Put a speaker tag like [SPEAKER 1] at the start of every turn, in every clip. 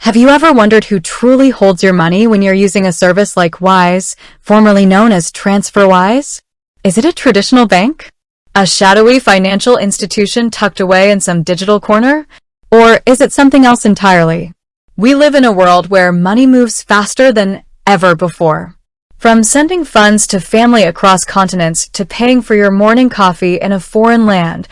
[SPEAKER 1] Have you ever wondered who truly holds your money when you're using a service like Wise, formerly known as TransferWise? Is it a traditional bank? A shadowy financial institution tucked away in some digital corner? Or is it something else entirely? We live in a world where money moves faster than ever before. From sending funds to family across continents to paying for your morning coffee in a foreign land,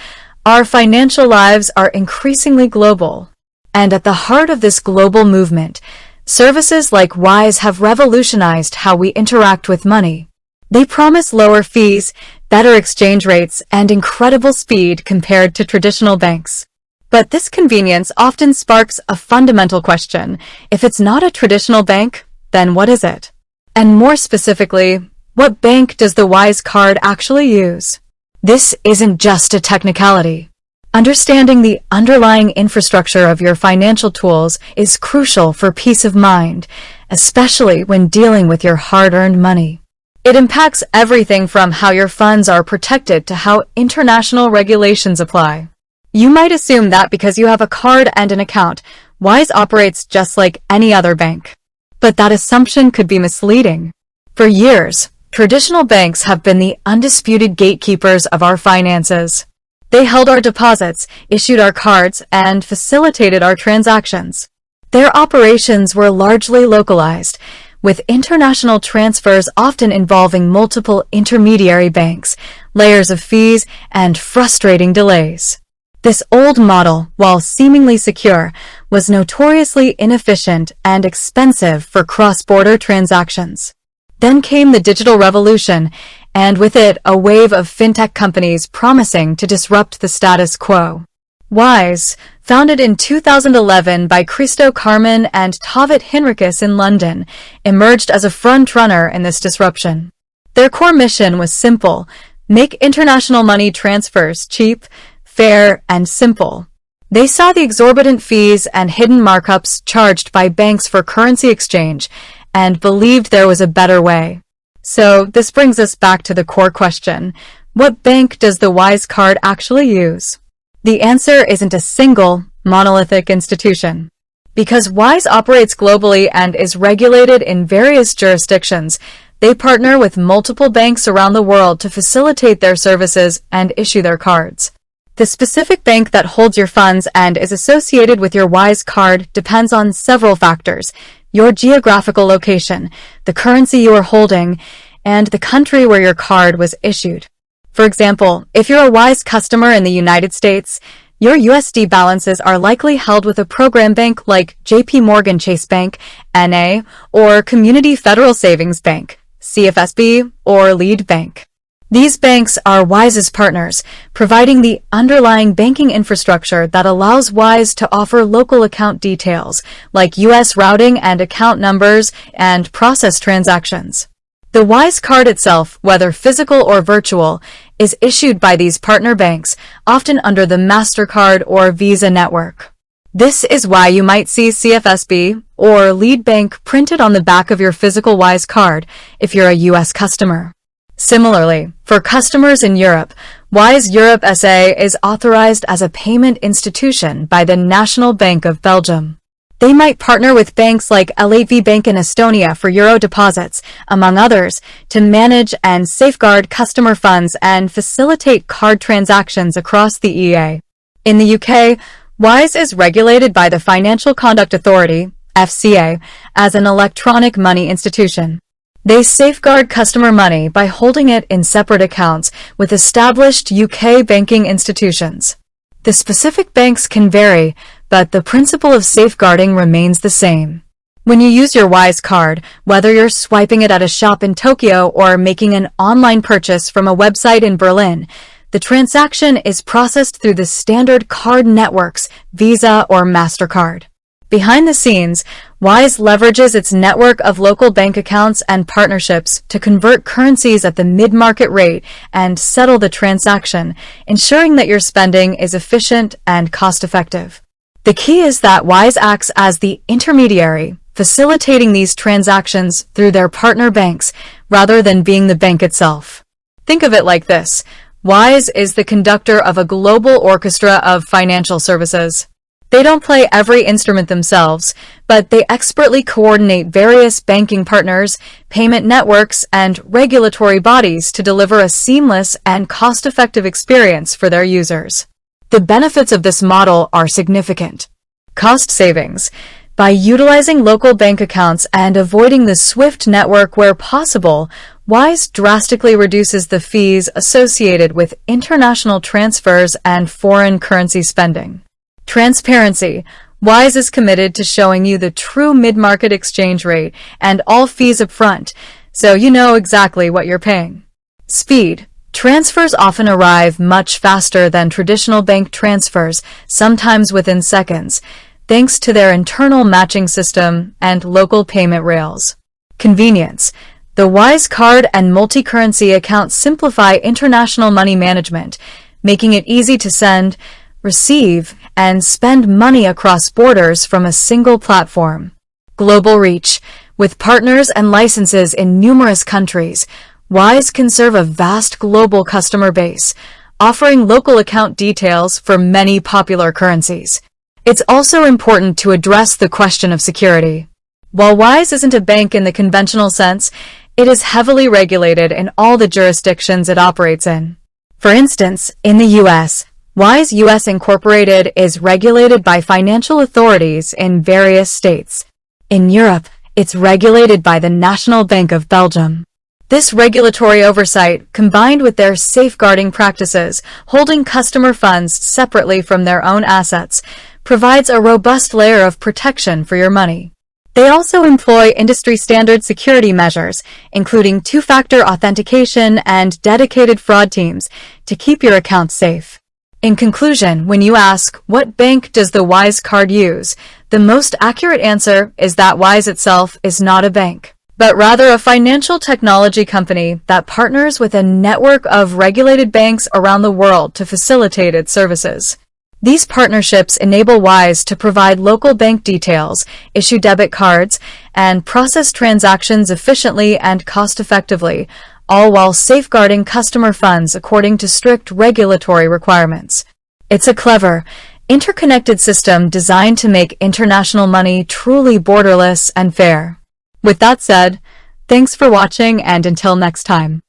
[SPEAKER 1] our financial lives are increasingly global. And at the heart of this global movement, services like Wise have revolutionized how we interact with money. They promise lower fees, better exchange rates, and incredible speed compared to traditional banks. But this convenience often sparks a fundamental question. If it's not a traditional bank, then what is it? And more specifically, what bank does the Wise card actually use? This isn't just a technicality. Understanding the underlying infrastructure of your financial tools is crucial for peace of mind, especially when dealing with your hard-earned money. It impacts everything from how your funds are protected to how international regulations apply. You might assume that because you have a card and an account, Wise operates just like any other bank. But that assumption could be misleading. For years, traditional banks have been the undisputed gatekeepers of our finances. They held our deposits, issued our cards, and facilitated our transactions. Their operations were largely localized, with international transfers often involving multiple intermediary banks, layers of fees, and frustrating delays. This old model, while seemingly secure, was notoriously inefficient and expensive for cross-border transactions. Then came the digital revolution, and with it a wave of fintech companies promising to disrupt the status quo. Wise, founded in 2011 by Christo Carmen and Tavit Henriques in London, emerged as a front-runner in this disruption. Their core mission was simple: make international money transfers cheap, fair, and simple. They saw the exorbitant fees and hidden markups charged by banks for currency exchange and believed there was a better way. So this brings us back to the core question: what bank does the Wise card actually use? The answer isn't a single, monolithic institution. Because Wise operates globally and is regulated in various jurisdictions, they partner with multiple banks around the world to facilitate their services and issue their cards. The specific bank that holds your funds and is associated with your Wise card depends on several factors: your geographical location, the currency you are holding, and the country where your card was issued. For example, if you're a Wise customer in the United States, your USD balances are likely held with a program bank like JP Morgan Chase Bank, NA, or Community Federal Savings Bank, CFSB, or Lead Bank. These banks are Wise's partners, providing the underlying banking infrastructure that allows Wise to offer local account details, like US routing and account numbers, and process transactions. The Wise card itself, whether physical or virtual, is issued by these partner banks, often under the MasterCard or Visa network. This is why you might see CFSB or Lead Bank printed on the back of your physical Wise card if you're a US customer. Similarly, for customers in Europe, Wise Europe SA is authorized as a payment institution by the National Bank of Belgium. They might partner with banks like LAV Bank in Estonia for euro deposits, among others, to manage and safeguard customer funds and facilitate card transactions across the EA. In the UK, Wise is regulated by the Financial Conduct Authority, FCA, as an electronic money institution. They safeguard customer money by holding it in separate accounts with established UK banking institutions. The specific banks can vary, but the principle of safeguarding remains the same. When you use your Wise card, whether you're swiping it at a shop in Tokyo or making an online purchase from a website in Berlin, the transaction is processed through the standard card networks, Visa or MasterCard. Behind the scenes, Wise leverages its network of local bank accounts and partnerships to convert currencies at the mid-market rate and settle the transaction, ensuring that your spending is efficient and cost-effective. The key is that Wise acts as the intermediary, facilitating these transactions through their partner banks rather than being the bank itself. Think of it like this: Wise is the conductor of a global orchestra of financial services. They don't play every instrument themselves, but they expertly coordinate various banking partners, payment networks, and regulatory bodies to deliver a seamless and cost-effective experience for their users. The benefits of this model are significant. Cost savings. By utilizing local bank accounts and avoiding the SWIFT network where possible, Wise drastically reduces the fees associated with international transfers and foreign currency spending. Transparency. Wise is committed to showing you the true mid-market exchange rate and all fees up front, so you know exactly what you're paying. Speed. Transfers often arrive much faster than traditional bank transfers, sometimes within seconds, thanks to their internal matching system and local payment rails. Convenience. The Wise card and multi-currency accounts simplify international money management, making it easy to send, receive, and spend money across borders from a single platform. Global reach. With partners and licenses in numerous countries, Wise can serve a vast global customer base, offering local account details for many popular currencies. It's also important to address the question of security. While Wise isn't a bank in the conventional sense, it is heavily regulated in all the jurisdictions it operates in. For instance, in the U.S., Wise U.S. Incorporated is regulated by financial authorities in various states. In Europe, it's regulated by the National Bank of Belgium. This regulatory oversight, combined with their safeguarding practices, holding customer funds separately from their own assets, provides a robust layer of protection for your money. They also employ industry-standard security measures, including two-factor authentication and dedicated fraud teams, to keep your account safe. In conclusion, when you ask, what bank does the Wise card use, the most accurate answer is that Wise itself is not a bank, but rather a financial technology company that partners with a network of regulated banks around the world to facilitate its services. These partnerships enable Wise to provide local bank details, issue debit cards, and process transactions efficiently and cost-effectively, all while safeguarding customer funds according to strict regulatory requirements. It's a clever, interconnected system designed to make international money truly borderless and fair. With that said, thanks for watching, and until next time.